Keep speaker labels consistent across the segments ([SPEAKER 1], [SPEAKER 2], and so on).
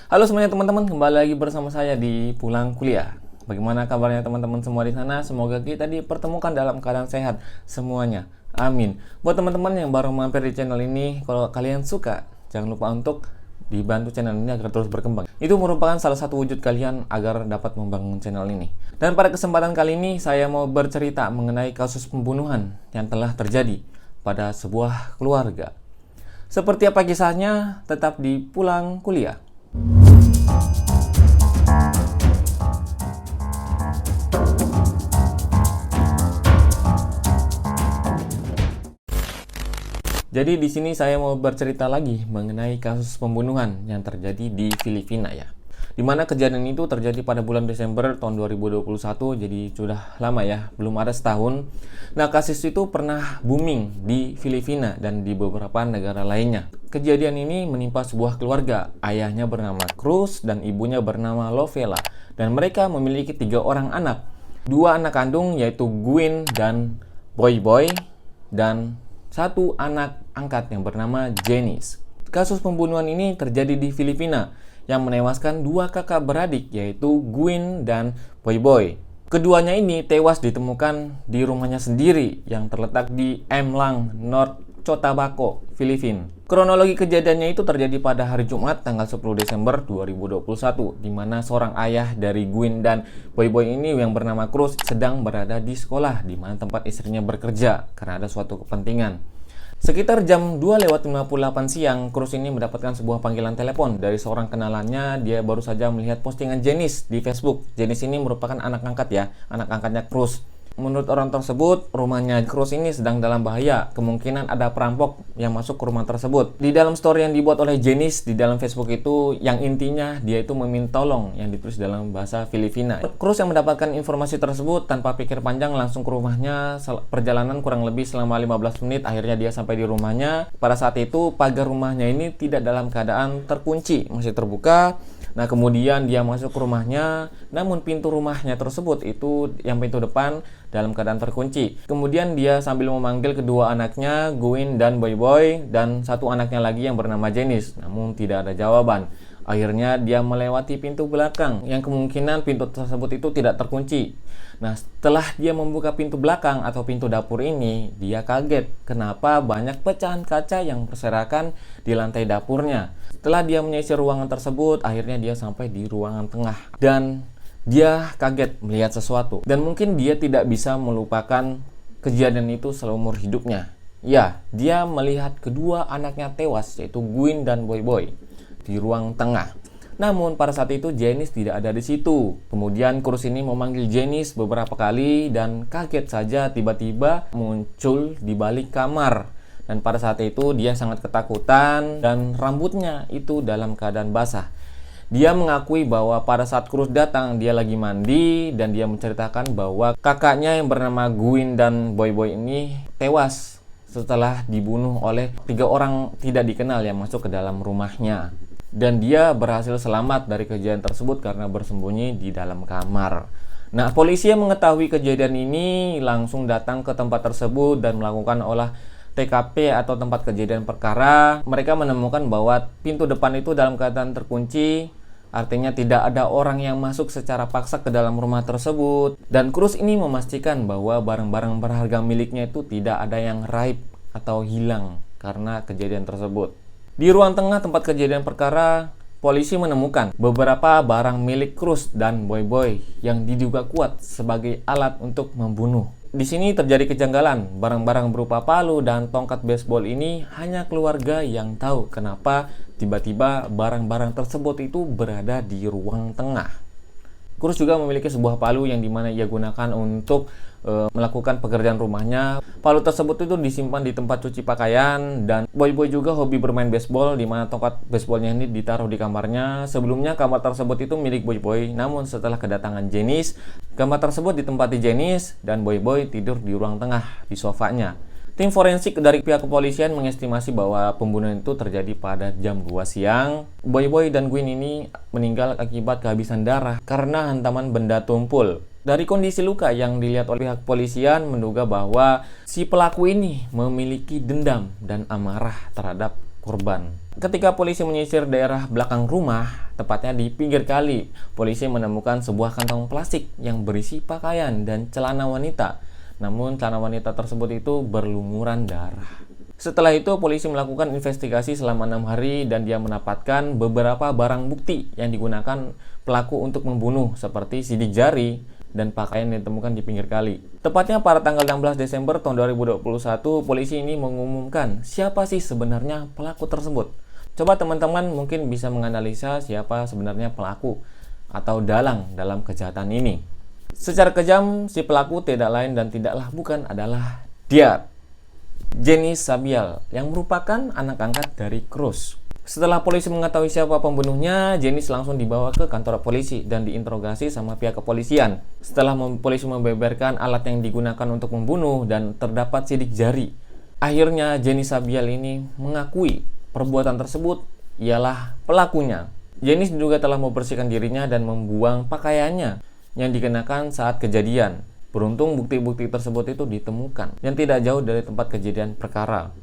[SPEAKER 1] Halo semuanya teman-teman, kembali lagi bersama saya di Pulang Kuliah. Bagaimana kabarnya teman-teman semua di sana? Semoga kita dipertemukan dalam keadaan sehat semuanya. Amin. Buat teman-teman yang baru mampir di channel ini, kalau kalian suka, jangan lupa untuk dibantu channel ini agar terus berkembang. Itu merupakan salah satu wujud kalian agar dapat membangun channel ini. Dan pada kesempatan kali ini, saya mau bercerita mengenai kasus pembunuhan yang telah terjadi pada sebuah keluarga. Seperti apa kisahnya? Tetap di Pulang Kuliah. Jadi di sini saya mau bercerita lagi mengenai kasus pembunuhan yang terjadi di Filipina ya. Dimana kejadian itu terjadi pada bulan Desember tahun 2021, jadi sudah lama ya, belum ada setahun. Nah, kasus itu pernah booming di Filipina dan di beberapa negara lainnya. Kejadian ini menimpa sebuah keluarga, ayahnya bernama Cruz dan ibunya bernama Lovella. Dan mereka memiliki 3 orang anak. 2 anak kandung yaitu Gwyn dan Boy Boy, dan 1 anak angkat yang bernama Janice. Kasus pembunuhan ini terjadi di Filipina yang menewaskan 2 kakak beradik yaitu Gwyn dan Boy Boy. Keduanya ini tewas ditemukan di rumahnya sendiri yang terletak di Emlang, North Cotabato, Filipina. Kronologi kejadiannya itu terjadi pada hari Jumat tanggal 10 Desember 2021 di mana seorang ayah dari Gwyn dan Boy Boy ini yang bernama Cruz sedang berada di sekolah di mana tempat istrinya bekerja karena ada suatu kepentingan. Sekitar jam 2:58 siang, Cruz ini mendapatkan sebuah panggilan telepon dari seorang kenalannya. Dia baru saja melihat postingan Janice di Facebook. Janice ini merupakan anak angkat ya, anak angkatnya Cruz. Menurut orang tersebut, rumahnya Cruz ini sedang dalam bahaya. Kemungkinan ada perampok yang masuk ke rumah tersebut. Di dalam story yang dibuat oleh Janice di dalam Facebook itu, yang intinya dia itu meminta tolong yang ditulis dalam bahasa Filipina. Cruz yang mendapatkan informasi tersebut tanpa pikir panjang langsung ke rumahnya. Perjalanan kurang lebih selama 15 menit. Akhirnya dia sampai di rumahnya. Pada saat itu pagar rumahnya ini tidak dalam keadaan terkunci, masih terbuka. Nah, kemudian dia masuk ke rumahnya, namun pintu rumahnya tersebut itu yang pintu depan dalam keadaan terkunci. Kemudian dia sambil memanggil kedua anaknya, Gwyn dan Boy Boy, dan 1 anaknya lagi yang bernama Janice, namun tidak ada jawaban. Akhirnya dia melewati pintu belakang, yang kemungkinan pintu tersebut itu tidak terkunci. Nah, setelah dia membuka pintu belakang atau pintu dapur ini, dia kaget kenapa banyak pecahan kaca yang berserakan di lantai dapurnya. Setelah dia menyisir ruangan tersebut, akhirnya dia sampai di ruangan tengah. Dan dia kaget melihat sesuatu. Dan mungkin dia tidak bisa melupakan kejadian itu seumur hidupnya. Ya, dia melihat kedua anaknya tewas, yaitu Gwyn dan Boy Boy, di ruang tengah. Namun pada saat itu Janice tidak ada di situ. Kemudian Cruz ini memanggil Janice beberapa kali dan kaget saja tiba-tiba muncul di balik kamar. Dan pada saat itu dia sangat ketakutan dan rambutnya itu dalam keadaan basah. Dia mengakui bahwa pada saat Cruz datang dia lagi mandi dan dia menceritakan bahwa kakaknya yang bernama Gwyn dan Boy Boy ini tewas setelah dibunuh oleh 3 orang tidak dikenal yang masuk ke dalam rumahnya. Dan dia berhasil selamat dari kejadian tersebut karena bersembunyi di dalam kamar. Nah, polisi yang mengetahui kejadian ini langsung datang ke tempat tersebut dan melakukan olah TKP atau tempat kejadian perkara. Mereka menemukan bahwa pintu depan itu dalam keadaan terkunci, artinya tidak ada orang yang masuk secara paksa ke dalam rumah tersebut. Dan Cruz ini memastikan bahwa barang-barang berharga miliknya itu tidak ada yang raib atau hilang karena kejadian tersebut. Di ruang tengah tempat kejadian perkara, polisi menemukan beberapa barang milik Cruz dan Boy Boy yang diduga kuat sebagai alat untuk membunuh. Di sini terjadi kejanggalan. Barang-barang berupa palu dan tongkat baseball ini hanya keluarga yang tahu kenapa tiba-tiba barang-barang tersebut itu berada di ruang tengah. Cruz juga memiliki sebuah palu yang dimana ia gunakan untuk melakukan pekerjaan rumahnya. Palu tersebut itu disimpan di tempat cuci pakaian, dan Boy Boy juga hobi bermain baseball di mana tongkat baseballnya ini ditaruh di kamarnya. Sebelumnya kamar tersebut itu milik Boy Boy, namun setelah kedatangan Janice, kamar tersebut ditempati Janice dan Boy Boy tidur di ruang tengah di sofanya. Tim forensik dari pihak kepolisian mengestimasi bahwa pembunuhan itu terjadi pada jam 2 siang. Boy Boy dan Gwyn ini meninggal akibat kehabisan darah karena hantaman benda tumpul. Dari kondisi luka yang dilihat oleh pihak kepolisian menduga bahwa si pelaku ini memiliki dendam dan amarah terhadap korban. Ketika polisi menyisir daerah belakang rumah, tepatnya di pinggir kali, polisi menemukan sebuah kantong plastik yang berisi pakaian dan celana wanita. Namun celana wanita tersebut itu berlumuran darah. Setelah itu polisi melakukan investigasi selama 6 hari dan dia mendapatkan beberapa barang bukti yang digunakan pelaku untuk membunuh seperti sidik jari dan pakaian yang ditemukan di pinggir kali. Tepatnya pada tanggal 16 Desember tahun 2021, polisi ini mengumumkan siapa sih sebenarnya pelaku tersebut. Coba teman-teman mungkin bisa menganalisa siapa sebenarnya pelaku atau dalang dalam kejahatan ini. Secara kejam, si pelaku tidak lain dan tidaklah bukan adalah dia, Jenny Sabial, yang merupakan anak angkat dari Cruz. Setelah polisi mengetahui siapa pembunuhnya, Jenny langsung dibawa ke kantor polisi dan diinterogasi sama pihak kepolisian. Setelah polisi membeberkan alat yang digunakan untuk membunuh dan terdapat sidik jari, akhirnya Jenny Sabial ini mengakui perbuatan tersebut ialah pelakunya. Jenny juga telah membersihkan dirinya dan membuang pakaiannya yang dikenakan saat kejadian. Beruntung bukti-bukti tersebut itu ditemukan yang tidak jauh dari tempat kejadian perkara.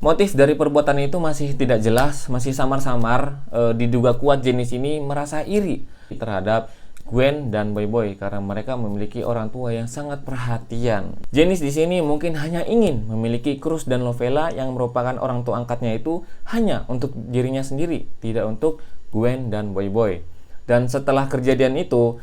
[SPEAKER 1] Motif dari perbuatan itu masih tidak jelas, masih samar-samar. Diduga kuat Jenny ini merasa iri terhadap Gwen dan Boy Boy karena mereka memiliki orang tua yang sangat perhatian. Jenny di sini mungkin hanya ingin memiliki Cruz dan Lovella yang merupakan orang tua angkatnya itu hanya untuk dirinya sendiri, tidak untuk Gwen dan Boy Boy. Dan setelah kejadian itu,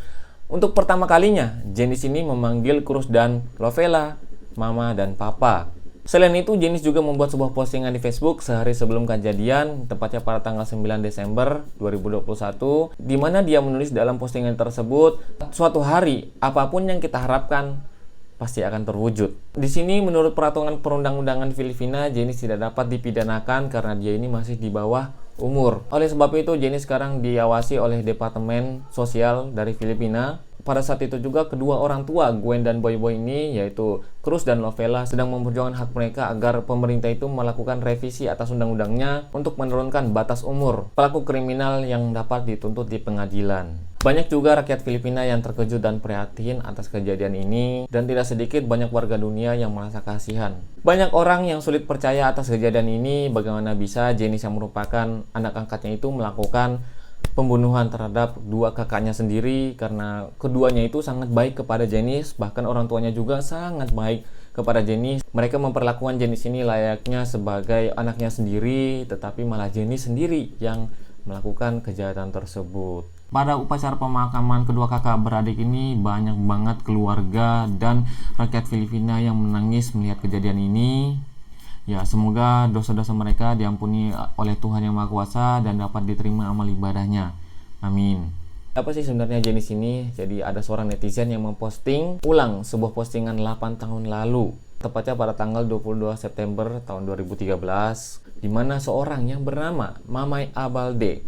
[SPEAKER 1] untuk pertama kalinya, Jenny ini memanggil Cruz dan Lovella Mama dan Papa. Selain itu, Jenny juga membuat sebuah postingan di Facebook sehari sebelum kejadian, tepatnya pada tanggal 9 Desember 2021, di mana dia menulis dalam postingan tersebut, suatu hari, apapun yang kita harapkan, pasti akan terwujud. Di sini, menurut peraturan perundang-undangan Filipina, Jenny tidak dapat dipidanakan karena dia ini masih di bawah umur. Oleh sebab itu, Jenny sekarang diawasi oleh Departemen Sosial dari Filipina. Pada saat itu juga kedua orang tua Gwen dan Boy Boy ini, yaitu Cruz dan Lovella, sedang memperjuangkan hak mereka agar pemerintah itu melakukan revisi atas undang-undangnya untuk menurunkan batas umur pelaku kriminal yang dapat dituntut di pengadilan. Banyak juga rakyat Filipina yang terkejut dan prihatin atas kejadian ini, dan tidak sedikit banyak warga dunia yang merasa kasihan. Banyak orang yang sulit percaya atas kejadian ini, bagaimana bisa Jenny yang merupakan anak angkatnya itu melakukan pembunuhan terhadap dua kakaknya sendiri, karena keduanya itu sangat baik kepada Jenny, bahkan orang tuanya juga sangat baik kepada Jenny. Mereka memperlakukan Jenny ini layaknya sebagai anaknya sendiri, tetapi malah Jenny sendiri yang melakukan kejahatan tersebut. Pada upacara pemakaman kedua kakak beradik ini, banyak banget keluarga dan rakyat Filipina yang menangis melihat kejadian ini. Ya, semoga dosa-dosa mereka diampuni oleh Tuhan Yang Maha Kuasa dan dapat diterima amal ibadahnya. Amin. Apa sih sebenarnya Jenny ini? Jadi ada seorang netizen yang memposting ulang sebuah postingan 8 tahun lalu, tepatnya pada tanggal 22 September tahun 2013, di mana seorang yang bernama Mamay Abalde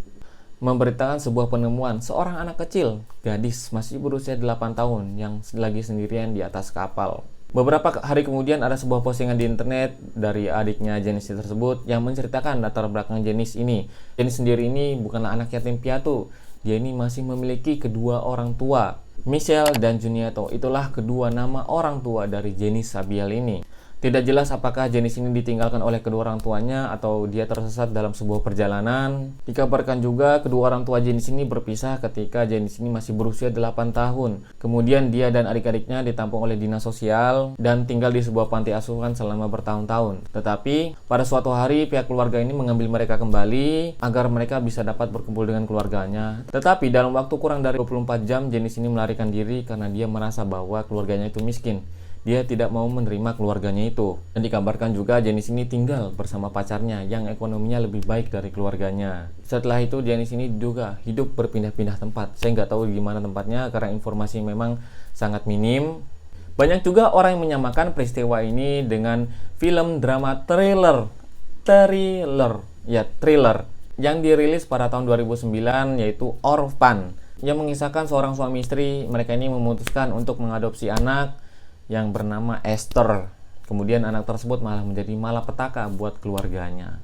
[SPEAKER 1] memberitakan sebuah penemuan seorang anak kecil, gadis masih berusia 8 tahun yang lagi sendirian di atas kapal. Beberapa hari kemudian ada sebuah postingan di internet dari adiknya Jenny tersebut yang menceritakan latar belakang Jenny ini. Jenny sendiri ini bukanlah anak yatim piatu. Dia ini masih memiliki kedua orang tua, Michelle dan Juniato. Itulah kedua nama orang tua dari Jenny Sabial ini. Tidak jelas apakah Jenny ini ditinggalkan oleh kedua orang tuanya atau dia tersesat dalam sebuah perjalanan. Dikabarkan juga kedua orang tua Jenny ini berpisah ketika Jenny ini masih berusia 8 tahun. Kemudian dia dan adik-adiknya ditampung oleh dinas sosial dan tinggal di sebuah panti asuhan selama bertahun-tahun. Tetapi pada suatu hari pihak keluarga ini mengambil mereka kembali agar mereka bisa dapat berkumpul dengan keluarganya. Tetapi dalam waktu kurang dari 24 jam Jenny ini melarikan diri karena dia merasa bahwa keluarganya itu miskin. Dia tidak mau menerima keluarganya itu. Dan dikabarkan juga Jenny ini tinggal bersama pacarnya yang ekonominya lebih baik dari keluarganya. Setelah itu Jenny ini juga hidup berpindah-pindah tempat. Saya nggak tahu di mana tempatnya karena informasi memang sangat minim. Banyak juga orang yang menyamakan peristiwa ini dengan film drama thriller yang dirilis pada tahun 2009, yaitu Orphan, yang mengisahkan seorang suami istri. Mereka ini memutuskan untuk mengadopsi anak yang bernama Esther. Kemudian anak tersebut malah menjadi malapetaka buat keluarganya.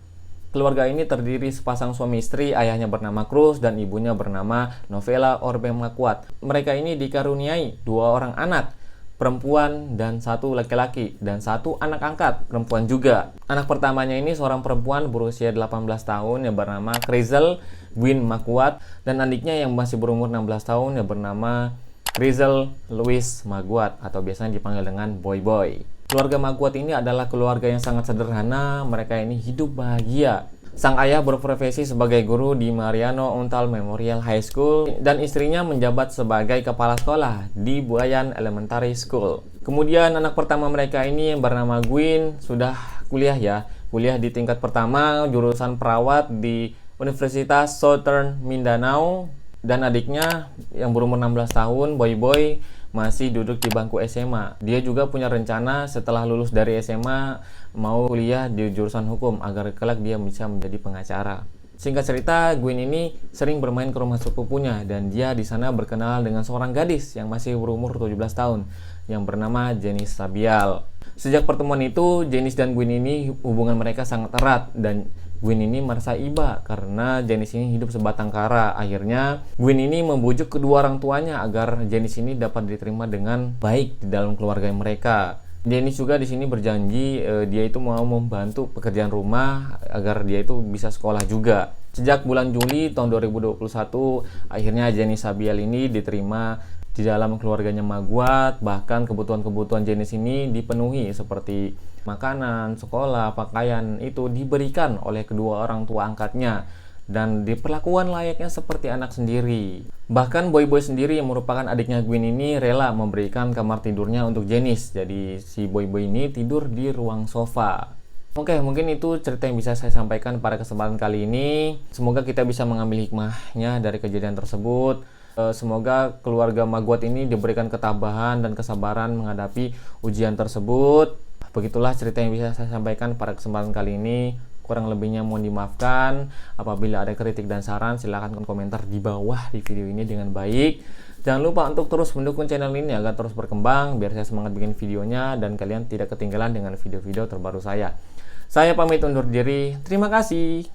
[SPEAKER 1] Keluarga ini terdiri sepasang suami istri, ayahnya bernama Cruz dan ibunya bernama Novella Orbemakuat. Mereka ini dikaruniai dua orang anak, perempuan dan 1 laki-laki, dan 1 anak angkat perempuan juga. Anak pertamanya ini seorang perempuan berusia 18 tahun yang bernama Krizel Gwyn Maguat, dan adiknya yang masih berumur 16 tahun yang bernama Krizel Louis Maguat atau biasanya dipanggil dengan Boy Boy. Keluarga Maguat ini adalah keluarga yang sangat sederhana, mereka ini hidup bahagia. Sang ayah berprofesi sebagai guru di Mariano Untal Memorial High School dan istrinya menjabat sebagai kepala sekolah di Buayan Elementary School. Kemudian anak pertama mereka ini yang bernama Gwyn sudah kuliah di tingkat pertama jurusan perawat di Universitas Southern Mindanao, dan adiknya yang berumur 16 tahun, Boy Boy, masih duduk di bangku SMA. Dia juga punya rencana setelah lulus dari SMA mau kuliah di jurusan hukum agar kelak dia bisa menjadi pengacara. Singkat cerita, Gwyn ini sering bermain ke rumah sepupunya dan dia di sana berkenal dengan seorang gadis yang masih berumur 17 tahun yang bernama Janice Sabial. Sejak pertemuan itu, Janice dan Gwyn ini hubungan mereka sangat erat dan Gwyn ini merasa iba karena Janice ini hidup sebatang kara. Akhirnya Gwyn ini membujuk kedua orang tuanya agar Janice ini dapat diterima dengan baik di dalam keluarga mereka. Janice juga di sini berjanji dia itu mau membantu pekerjaan rumah agar dia itu bisa sekolah juga. Sejak bulan Juli tahun 2021, akhirnya Janice Sabial ini diterima di dalam keluarganya Maguat. Bahkan kebutuhan-kebutuhan Janice ini dipenuhi seperti makanan, sekolah, pakaian itu diberikan oleh kedua orang tua angkatnya dan diperlakukan layaknya seperti anak sendiri. Bahkan Boy Boy sendiri yang merupakan adiknya Gwyn ini rela memberikan kamar tidurnya untuk Janice. Jadi si Boy Boy ini tidur di ruang sofa. Oke, mungkin itu cerita yang bisa saya sampaikan pada kesempatan kali ini. Semoga kita bisa mengambil hikmahnya dari kejadian tersebut. Semoga keluarga Maguat ini diberikan ketabahan dan kesabaran menghadapi ujian tersebut. Begitulah cerita yang bisa saya sampaikan pada kesempatan kali ini. Kurang lebihnya mohon dimaafkan. Apabila ada kritik dan saran, silahkan komentar di bawah di video ini dengan baik. Jangan lupa untuk terus mendukung channel ini agar terus berkembang, biar saya semangat bikin videonya dan kalian tidak ketinggalan dengan video-video terbaru saya. Saya pamit undur diri. Terima kasih.